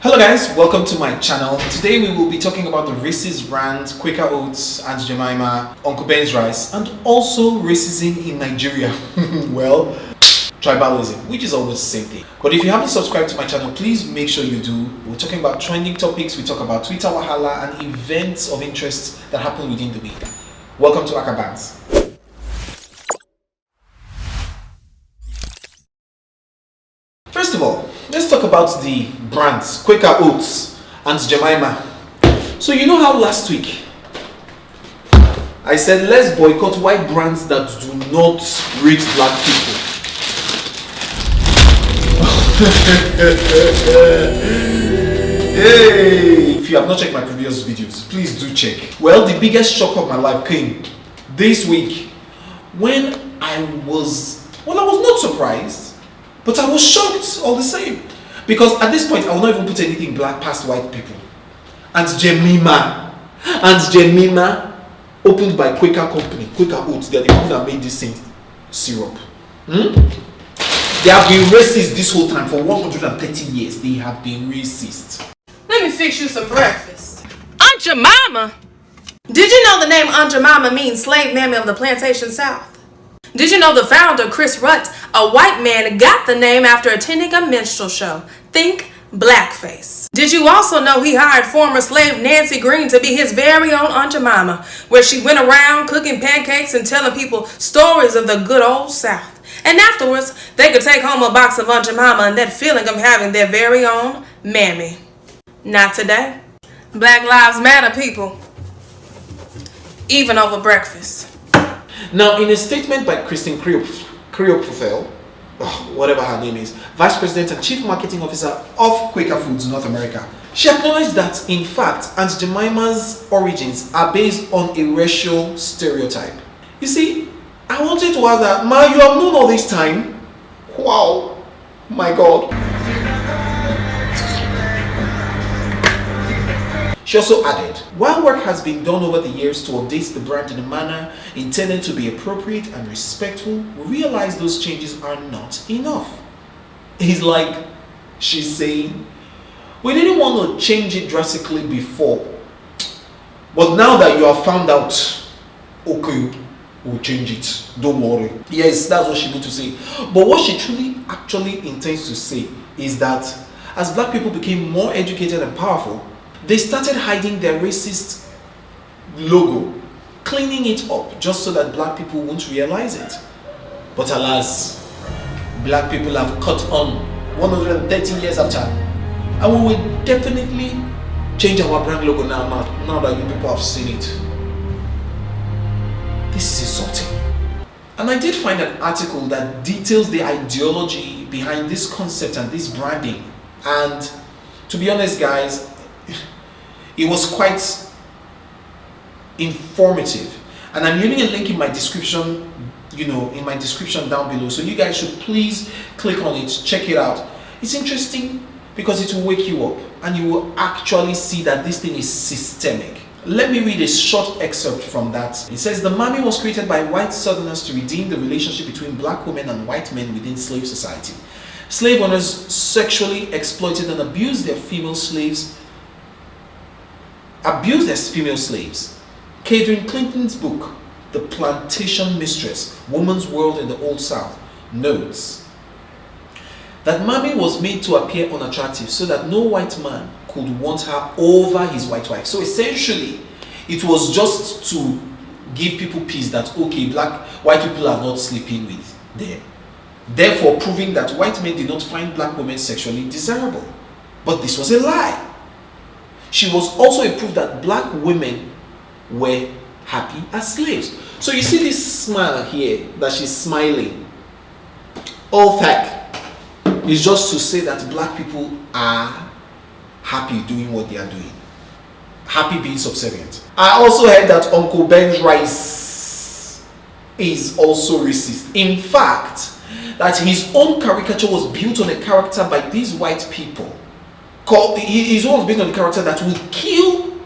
Hello guys, welcome to my channel. Today we will be talking about the racist brand Quaker Oats, Aunt Jemima, Uncle Ben's rice, and also racism in Nigeria. Well, tribalism, which is almost the same thing. But if you haven't subscribed to my channel, please make sure you do. We're talking about trending topics, we talk about Twitter wahala and events of interest that happen within the week. Welcome to Akah Bants. First of all, let's talk about the brands Quaker Oats and Jemima. So you know how last week I said let's boycott white brands that do not rate black people. Hey, if you have not checked my previous videos, please do check. Well, the biggest shock of my life came this week when I was not surprised, but I was shocked all the same. Because at this point, I will not even put anything black past white people. Aunt Jemima opened by Quaker company, Quaker Oats. They are the people that made this same syrup. They have been racist this whole time. For 130 years, they have been racist. Let me fix you some breakfast. Aunt Jemima? Did you know the name Aunt Jemima means slave mammy of the plantation south? Did you know the founder, Chris Rutt, a white man, got the name after attending a minstrel show? Think blackface. Did you also know he hired former slave Nancy Green to be his very own Aunt Jemima, where she went around cooking pancakes and telling people stories of the good old South? And afterwards, they could take home a box of Aunt Jemima and that feeling of having their very own mammy. Not today. Black Lives Matter, people. Even over breakfast. Now, in a statement by Christine Creopfel, whatever her name is, Vice President and Chief Marketing Officer of Quaker Foods North America, she acknowledged that, in fact, Aunt Jemima's origins are based on a racial stereotype. You see, I wanted to ask that, Ma, you have known all this time? Wow, my God. She also added, while work has been done over the years to update the brand in a manner intended to be appropriate and respectful, we realize those changes are not enough. It's like she's saying, we didn't want to change it drastically before, but now that you have found out, okay, we'll change it, don't worry. Yes, that's what she meant to say. But what she truly actually intends to say is that as black people became more educated and powerful, they started hiding their racist logo, cleaning it up just so that black people won't realize it. But alas, black people have caught on 130 years after, and we will definitely change our brand logo now that you people have seen it. This is insulting. And I did find an article that details the ideology behind this concept and this branding. And to be honest, guys, it was quite informative, and I'm leaving a link in my description, in my description down below, so you guys should please click on it, check it out. It's interesting because it will wake you up and you will actually see that this thing is systemic. Let me read a short excerpt from that. It says, the mammy was created by white southerners to redeem the relationship between black women and white men within slave society. Slave owners sexually exploited and abused their female slaves. Catherine Clinton's book, The Plantation Mistress, Woman's World in the Old South, notes that Mammy was made to appear unattractive so that no white man could want her over his white wife. So essentially, it was just to give people peace that, okay, white people are not sleeping with them. Therefore, proving that white men did not find black women sexually desirable. But this was a lie. She was also a proof that black women were happy as slaves. So you see this smile here, that she's smiling. All that is just to say that black people are happy doing what they are doing. Happy being subservient. I also heard that Uncle Ben's rice is also racist. In fact, that his own caricature was built on a character by these white people. His own was based on a character that would kill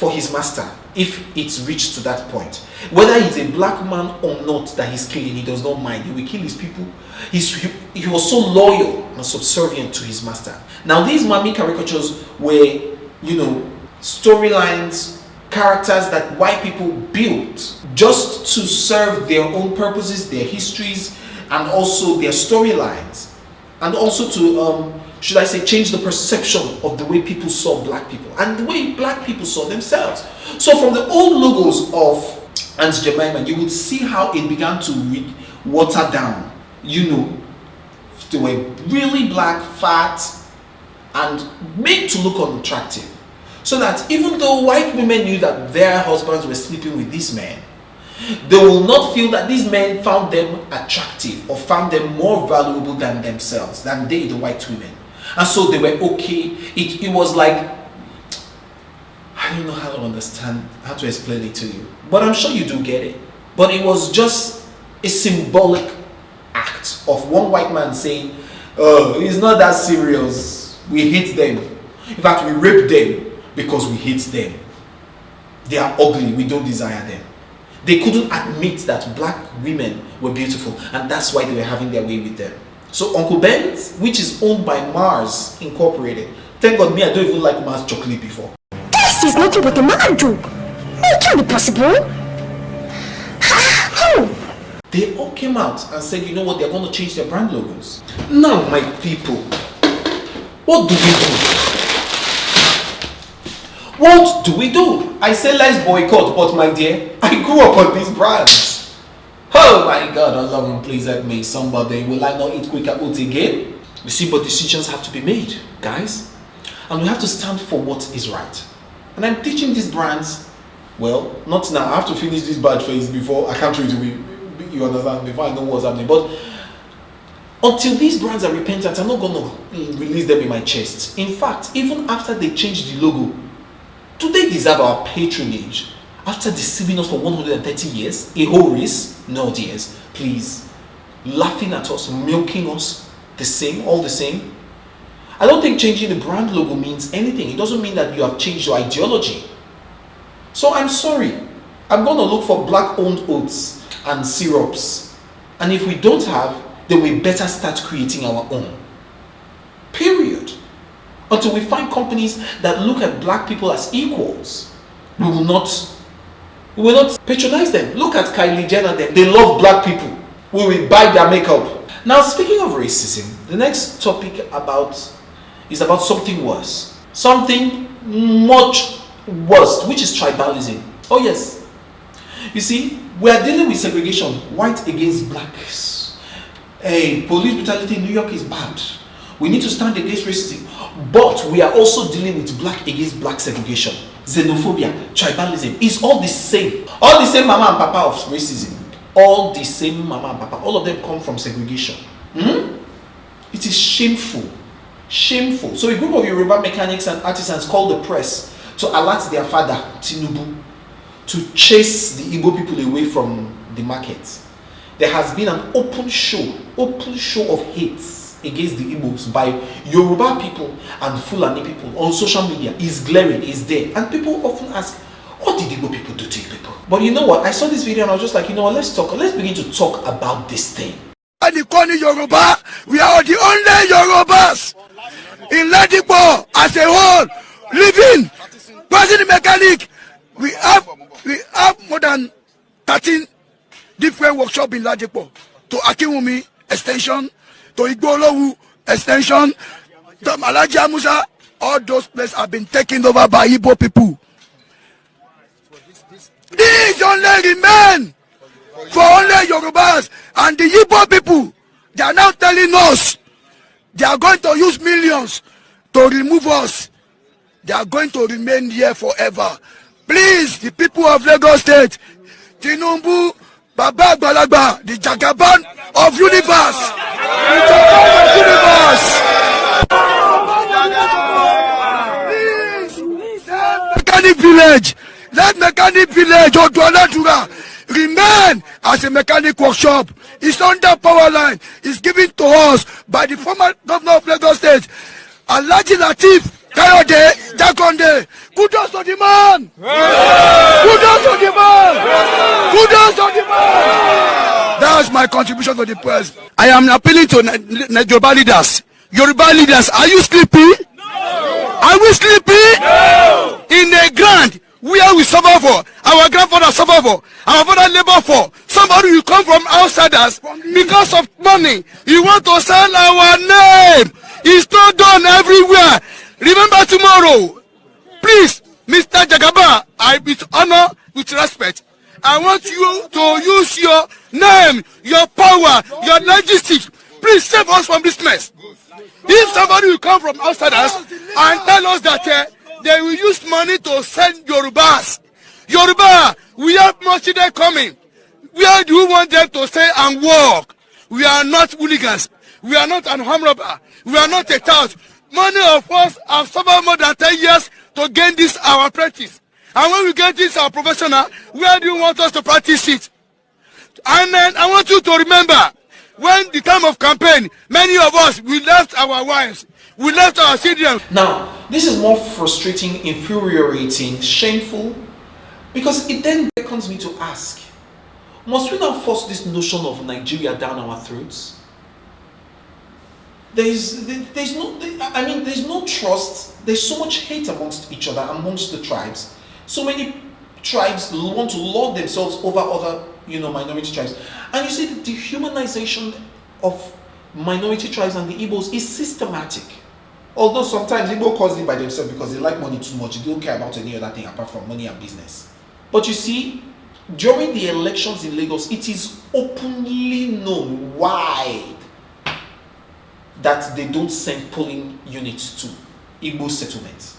for his master if it's reached to that point. Whether he's a black man or not that he's killing, he does not mind. He will kill his people. He was so loyal and subservient to his master. Now these Mami caricatures were, storylines, characters that white people built just to serve their own purposes, their histories, and also their storylines, and also to should I say, change the perception of the way people saw black people and the way black people saw themselves. So from the old logos of Aunt Jemima, you would see how it began to water down. They were really black, fat, and made to look unattractive. So that even though white women knew that their husbands were sleeping with these men, they will not feel that these men found them attractive or found them more valuable than themselves, than they, the white women. And so they were okay. It was like, I don't know how to explain it to you, but I'm sure you do get it. But it was just a symbolic act of one white man saying, oh, it's not that serious. We hate them. In fact, we rape them because we hate them. They are ugly. We don't desire them. They couldn't admit that black women were beautiful, and that's why they were having their way with them. So Uncle Ben's, which is owned by Mars Incorporated. Thank God me, I don't even like Mars chocolate before. This is nothing but a mad joke. It can't be possible. How? They all came out and said, you know what, they're going to change their brand logos. Now, my people, what do we do? What do we do? I say let's boycott, but my dear, I grew up on these brands. Oh my God, Allah, please help me. Somebody, will I not eat Quaker oats again? You see, but decisions have to be made, guys. And we have to stand for what is right. And I'm teaching these brands, well, not now. I have to finish this bad phase before I can't read it. You understand? Before I know what's happening. But until these brands are repentant, I'm not going to release them in my chest. In fact, even after they change the logo, do they deserve our patronage? After deceiving us for 130 years, a whole race? No, dears, please. Laughing at us, milking us, the same, all the same. I don't think changing the brand logo means anything. It doesn't mean that you have changed your ideology. So I'm sorry. I'm going to look for black-owned oats and syrups. And if we don't have, then we better start creating our own. Period. Until we find companies that look at black people as equals, we will not patronize them. Look at Kylie Jenner, they love black people. We will buy their makeup. Now, speaking of racism, the next topic is about something worse. Something much worse, which is tribalism. Oh yes. You see, we are dealing with segregation, white against blacks. Hey, police brutality in New York is bad. We need to stand against racism. But we are also dealing with black against black segregation. Xenophobia, tribalism, is all the same. All the same mama and papa of racism. All the same mama and papa. All of them come from segregation. It is shameful. Shameful. So a group of Yoruba mechanics and artisans called the press to alert their father, Tinubu, to chase the Igbo people away from the market. There has been an open show of hate against the Igbos by Yoruba people and Fulani people on social media. Is glaring, is there. And people often ask, what did Igbo people do to people? But you know what? I saw this video and I was just like, you know what, let's begin to talk about this thing. The Koni Yoruba, we are the only Yorubas in Ladipo as a whole, living, passing mechanic. We have more than 13 different workshops in Ladipo. To Akiwumi extension, to Igbo extension, to Malaja Musa, all those places have been taken over by Igbo people. These only remain for only Yorubas, and the Igbo people, they are now telling us they are going to use millions to remove us. They are going to remain here forever. Please, the people of Lagos State, Tinubu, Baba Balagba, the Jagaban of universe, the Jagaban of universe. Please, let Mechanic Village or Dualadura remain as a mechanic workshop. It's under power line. It's given to us by the former governor of Lagos State, Alhaji Lateef Kayode Jaconde. Kudos to the man. Kudos to the man. Kudos to the man. That's my contribution to the press. I am appealing to Yoruba leaders. Yoruba leaders, are you sleeping? No. Are we sleeping? No. In a grand where we suffer for, our grandfather suffer for, our father labor for. Somebody will come from outsiders because of money. You want to sell our name. It's not done everywhere. Remember tomorrow. Please, Mr. Jagaba, with honor, with respect, I want you to use your name, your power, your logistics. Please save us from this mess. If somebody will come from outsiders and tell us that they will use money to send Yorubas. Yoruba, we have much children coming. Where do you want them to stay and work? We are not hooligans. We are not an armed robber. We are not a tout. Many of us have suffered more than 10 years to gain this our practice. And when we get this our professional, where do you want us to practice it? And then I want you to remember, when the time of campaign, many of us, we left our wives, we left our children. Now, this is more frustrating, infuriating, shameful, because it then beckons me to ask, must we now force this notion of Nigeria down our throats? There's no trust. There's so much hate amongst each other, amongst the tribes. So many tribes want to lord themselves over other, minority tribes. And you see, the dehumanization of minority tribes and the Igbos is systematic. Although sometimes Igbo cause it by themselves because they like money too much. They don't care about any other thing apart from money and business. But you see, during the elections in Lagos, it is openly known wide that they don't send polling units to Igbo settlements.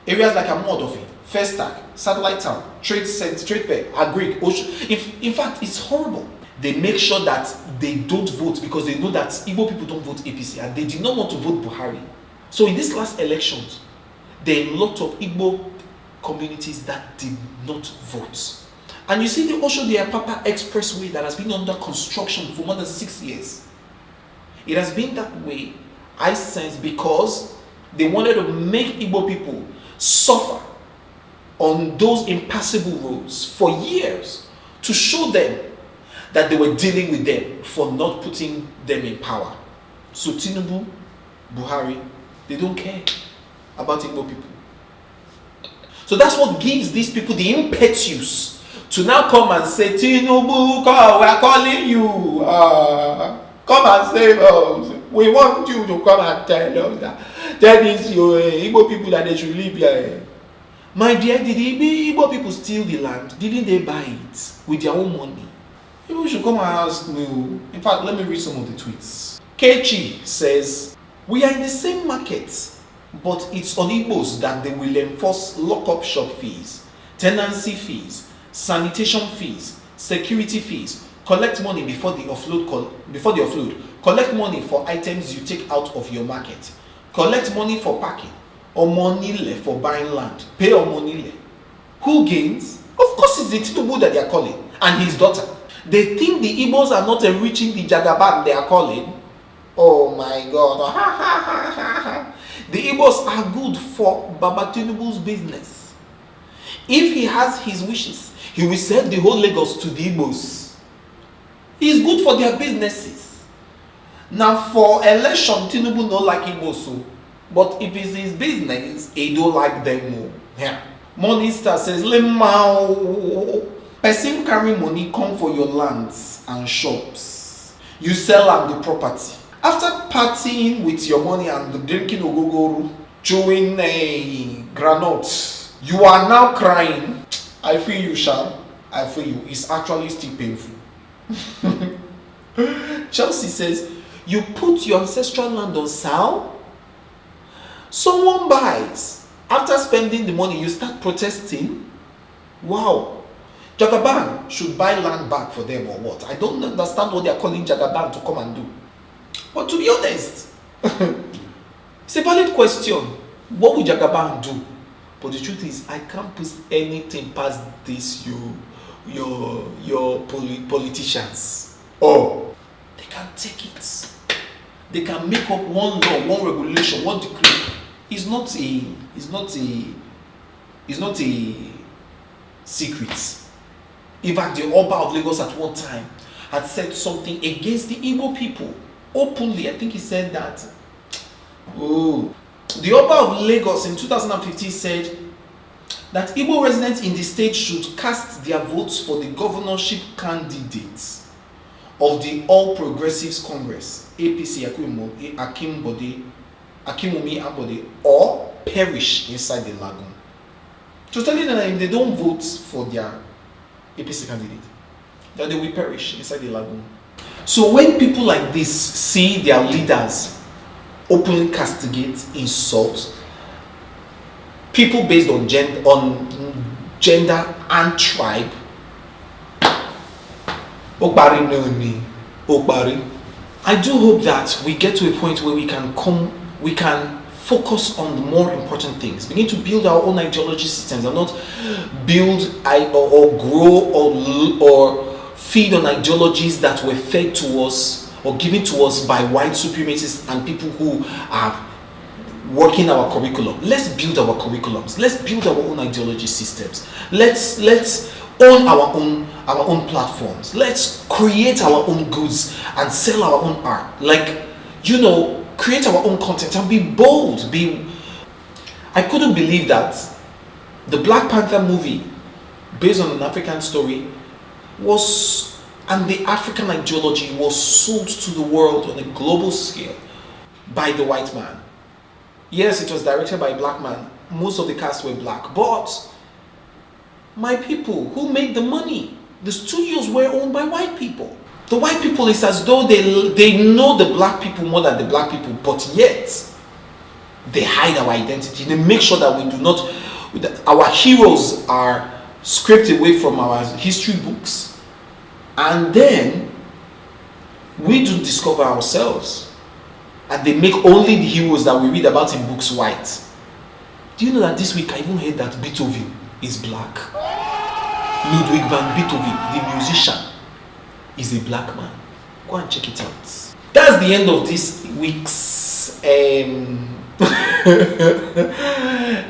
Areas like Amodofi, Festac, Satellite Town, Trade Fair, Agric, Ocean. In fact, it's horrible. They make sure that they don't vote because they know that Igbo people don't vote APC and they did not want to vote Buhari. So in these last elections, there are a lot of Igbo communities that did not vote. And you see the Osho the Apapa Expressway that has been under construction for more than 6 years. It has been that way, I sense, because they wanted to make Igbo people suffer on those impassable roads for years to show them that they were dealing with them for not putting them in power. So Tinubu, Buhari, they don't care about Igbo people. So that's what gives these people the impetus to now come and say, Tinubu, come, we are calling you. Come and save us. We want you to come and tell us that is your Igbo people that they should live here. My dear, did the Igbo people steal the land? Didn't they buy it with their own money? People should come and ask me. In fact, let me read some of the tweets. Kechi says, we are in the same market, but it's on Igbos that they will enforce lock-up shop fees, tenancy fees, sanitation fees, security fees, collect money before the offload, collect money for items you take out of your market, collect money for parking, or money for buying land, pay or money. Who gains? Of course it's the Tinubu that they are calling, and his daughter. They think the Igbos are not enriching the Jagaban they are calling. Oh my God. The Igbos are good for Baba Tinubu's business. If he has his wishes, he will send the whole Lagos to the Igbos. It's good for their businesses. Now for election, Tinubu don't like Igbos, so. But if it's his business, he don't like them more. Yeah. Money Star says, Lemao, person carry money come for your lands and shops. You sell them the property. After partying with your money and drinking ogogoro, chewing granuts, you are now crying. I feel you, Sha. I feel you. It's actually still painful. Chelsea says, you put your ancestral land on sale? Someone buys. After spending the money, you start protesting? Wow. Jagaban should buy land back for them or what? I don't understand what they are calling Jagaban to come and do. But to be honest, it's a valid question. What would Jagaban do? But the truth is, I can't put anything past this your politicians. Oh, they can take it. They can make up one law, one regulation, one decree, is not a secret. In fact, the Oba of Lagos at one time had said something against the Igbo people openly. I think he said that. Oh, the Oba of Lagos in 2015 said that Igbo residents in the state should cast their votes for the governorship candidates of the All Progressives Congress, APC Akimumi Ambode, or perish inside the lagoon. So telling them that if they don't vote for their APC candidate, that they will perish inside the lagoon. So when people like this see their leaders openly castigate, insult people based on gender and tribe, I do hope that we get to a point where we can focus on the more important things, begin to build our own ideology systems, and not build or grow or feed on ideologies that were fed to us or given to us by white supremacists and people who are working our curriculum. Let's build our curriculums. Let's build our own ideology systems. Let's own our own platforms. Let's create our own goods and sell our own art. Like, create our own content and be bold. I couldn't believe that the Black Panther movie, based on an African story, and the African ideology was sold to the world on a global scale by the white man. Yes, it was directed by a black man. Most of the cast were black, but my people who made the money, the studios were owned by white people. The white people, is as though they know the black people more than the black people, but yet they hide our identity. They make sure that our heroes are scraped away from our history books, and then we do discover ourselves, and they make only the heroes that we read about in books white. Do you know that this week I even heard that Beethoven is black? Ludwig van Beethoven, the musician, is a black man. Go and check it out. That's the end of this week's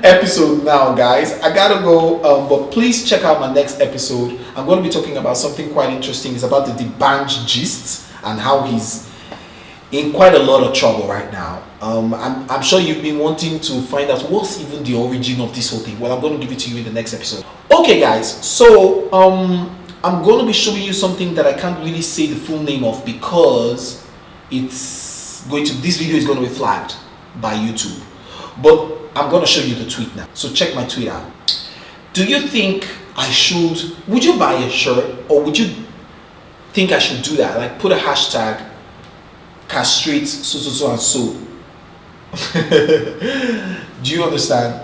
episode now, guys. I gotta go, but please check out my next episode. I'm going to be talking about something quite interesting. It's about the Bants gist and how he's in quite a lot of trouble right now. I'm sure you've been wanting to find out what's even the origin of this whole thing. Well, I'm going to give it to you in the next episode. Okay, guys, so I'm going to be showing you something that I can't really say the full name of because this video is going to be flagged by YouTube. But I'm going to show you the tweet now. So check my tweet out. Do you think would you buy a shirt, or would you think I should do that? Like, put a hashtag, castrate so and so. Do you understand?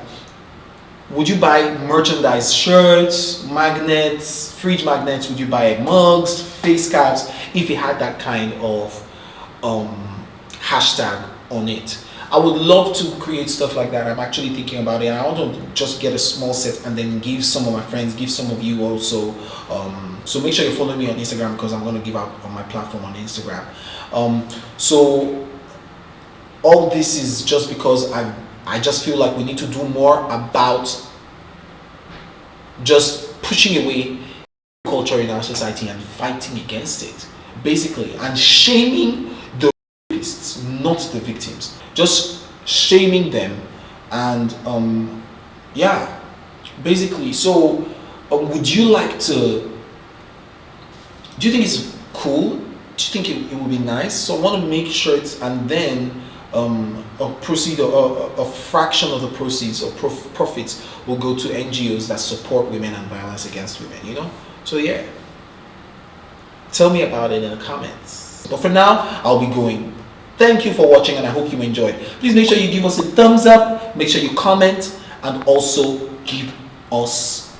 Would you buy merchandise, shirts, magnets, fridge magnets? Would you buy mugs, face caps if it had that kind of hashtag on it? I would love to create stuff like that. I'm actually thinking about it, and I want to just get a small set and then give some of my friends, give some of you also. So make sure you follow me on Instagram, because I'm going to give out on my platform on Instagram. So all this is just because I just feel like we need to do more about just pushing away culture in our society and fighting against it, basically, and shaming the rapists, not the victims. Just shaming them, and yeah, basically. So would you like to, do you think it's cool? Do you think it would be nice? So I want to make shirts, and then a fraction of the proceeds or profits will go to NGOs that support women and violence against women, So yeah, tell me about it in the comments. But for now, I'll be going. Thank you for watching, and I hope you enjoyed. Please make sure you give us a thumbs up, make sure you comment, and also give us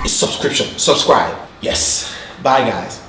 a subscribe. Yes. Bye, guys.